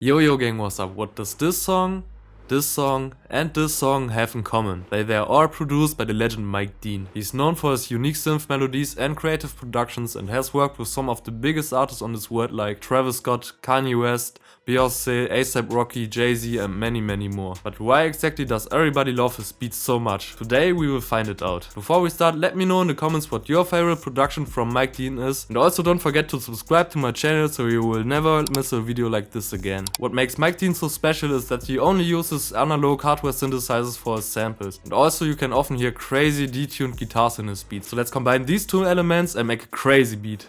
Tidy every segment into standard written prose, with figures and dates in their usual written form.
Yo gang, what's up? What does this song, and this song have in common? They are all produced by the legend Mike Dean. He's known for his unique synth melodies and creative productions and has worked with some of the biggest artists on this world like Travis Scott, Kanye West, Beyonce, A$AP Rocky, Jay-Z and many more. But why exactly does everybody love his beats so much? Today we will find it out. Before we start, let me know in the comments what your favorite production from Mike Dean is, and also don't forget to subscribe to my channel so you will never miss a video like this again. What makes Mike Dean so special is that he only uses analog hardware synthesizers for his samples, and also you can often hear crazy detuned guitars in his beats. So let's combine these two elements and make a crazy beat.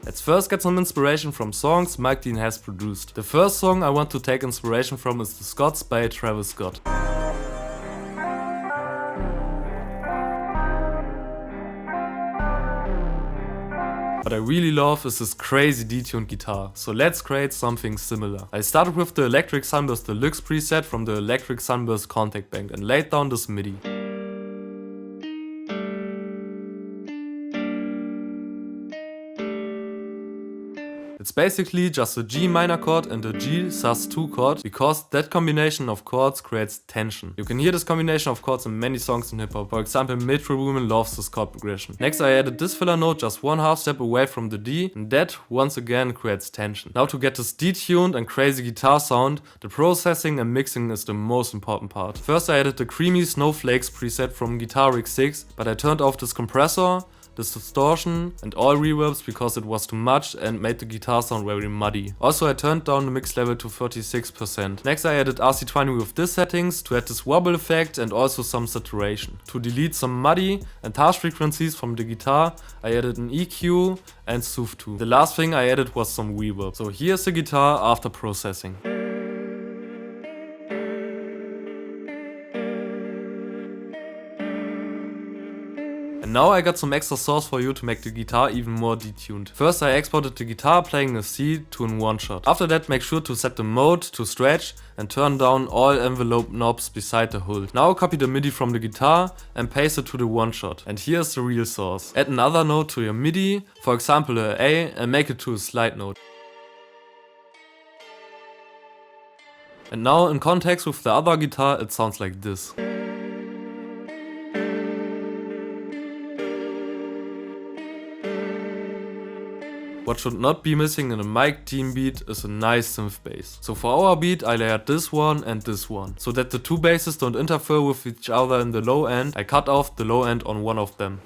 Let's first get some inspiration from songs Mike Dean has produced. The first song I want to take inspiration from is The Scots by Travis Scott. What I really love is this crazy detuned guitar, so let's create something similar. I started with the Electric Sunburst Deluxe preset from the Electric Sunburst Kontakt bank and laid down this MIDI. It's basically just a G minor chord and a G sus2 chord, because that combination of chords creates tension. You can hear this combination of chords in many songs in hip hop. For example, Metro Boomin loves this chord progression. Next I added this filler note just one half step away from the D, and that once again creates tension. Now to get this detuned and crazy guitar sound, the processing and mixing is the most important part. First I added the creamy Snowflakes preset from Guitar Rig 6, but I turned off this compressor, this distortion and all reverbs because it was too much and made the guitar sound very muddy. Also I turned down the mix level to 36%. Next I added RC20 with these settings to add this wobble effect and also some saturation. To delete some muddy and harsh frequencies from the guitar, I added an EQ and SUV2. The last thing I added was some reverb. So here's the guitar after processing. And now I got some extra sauce for you to make the guitar even more detuned. First I exported the guitar playing a C to an one shot. After that make sure to set the mode to stretch and turn down all envelope knobs beside the hood. Now copy the MIDI from the guitar and paste it to the one shot. And here's the real sauce. Add another note to your MIDI, for example a A, and make it to a slide note. And now in context with the other guitar it sounds like this. What should not be missing in a Mike Dean beat is a nice synth bass. So for our beat I layered this one and this one. So that the two basses don't interfere with each other in the low end, I cut off the low end on one of them.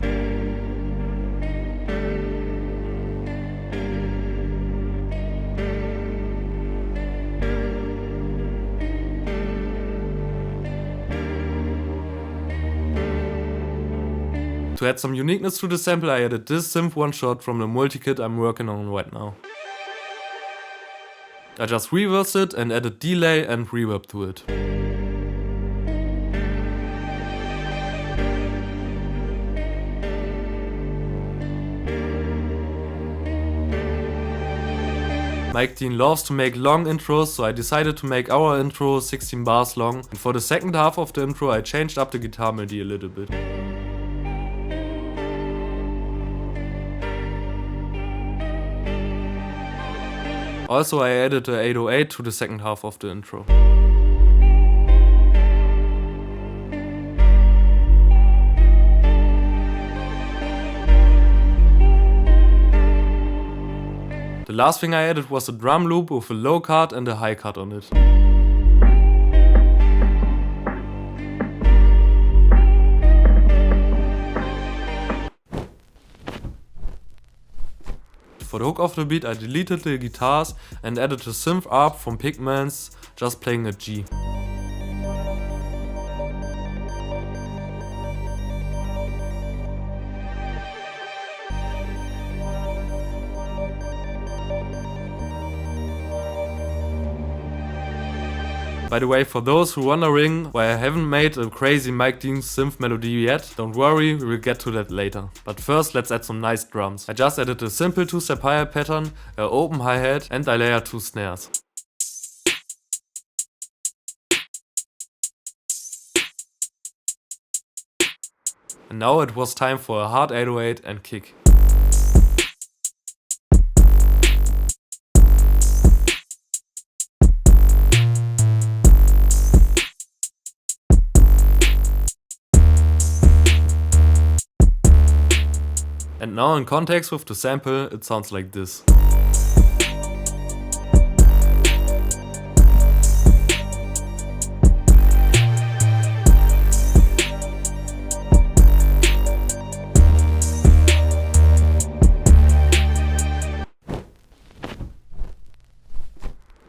To add some uniqueness to the sample, I added this synth one shot from the multi-kit I'm working on right now. I just reversed it and added delay and reverb to it. Mike Dean loves to make long intros, so I decided to make our intro 16 bars long, and for the second half of the intro I changed up the guitar melody a little bit. Also I added a 808 to the second half of the intro. The last thing I added was a drum loop with a low cut and a high cut on it. For the hook of the beat I deleted the guitars and added a synth arp from Pigments, just playing a G. By the way, for those who wondering why I haven't made a crazy Mike Dean synth melody yet, don't worry, we will get to that later. But first let's add some nice drums. I just added a simple 2-step hi-hat pattern, an open hi-hat and I layered 2 snares. And now it was time for a hard 808 and kick. And now in context with the sample, it sounds like this.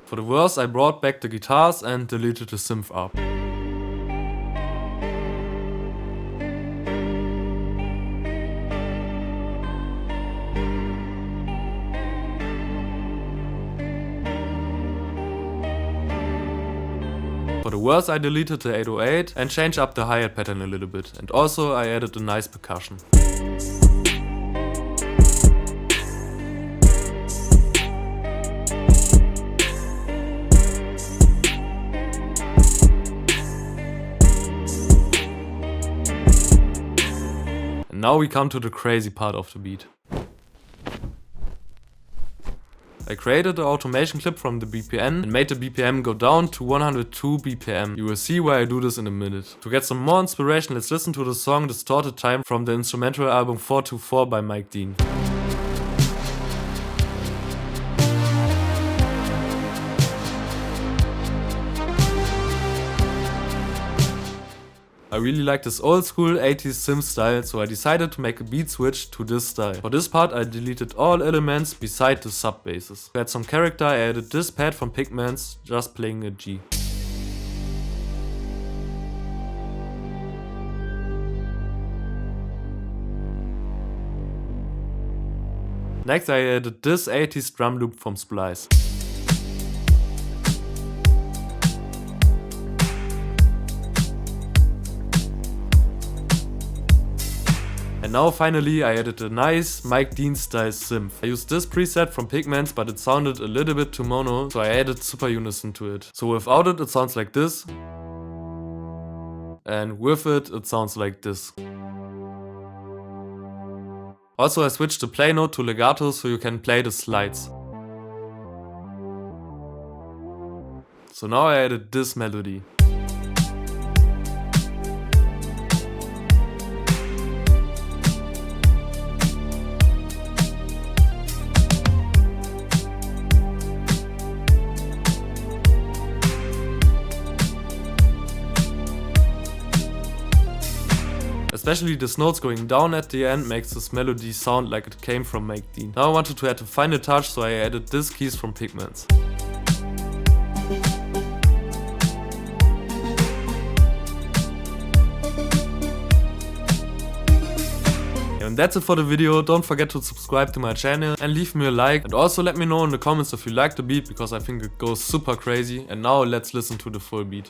For the verse, I brought back the guitars and deleted the synth up. For the verse, I deleted the 808 and changed up the hi-hat pattern a little bit. And also I added a nice percussion. Now we come to the crazy part of the beat. I created an automation clip from the BPM and made the BPM go down to 102 BPM. You will see why I do this in a minute. To get some more inspiration, let's listen to the song Distorted Time from the instrumental album 424 by Mike Dean. I really like this old school 80s synth style, so I decided to make a beat switch to this style. For this part I deleted all elements beside the sub basses. To add some character, I added this pad from Pigments, just playing a G. Next I added this 80s drum loop from Splice. And now finally I added a nice Mike Dean style synth. I used this preset from Pigments, but it sounded a little bit too mono, so I added super unison to it. So without it, it sounds like this. And with it, it sounds like this. Also I switched the play note to legato so you can play the slides. So now I added this melody. Especially this notes going down at the end makes this melody sound like it came from Mike Dean. Now I wanted to add a final touch, so I added this keys from Pigments. And that's it for the video. Don't forget to subscribe to my channel and leave me a like, and also let me know in the comments if you like the beat, because I think it goes super crazy. And now let's listen to the full beat.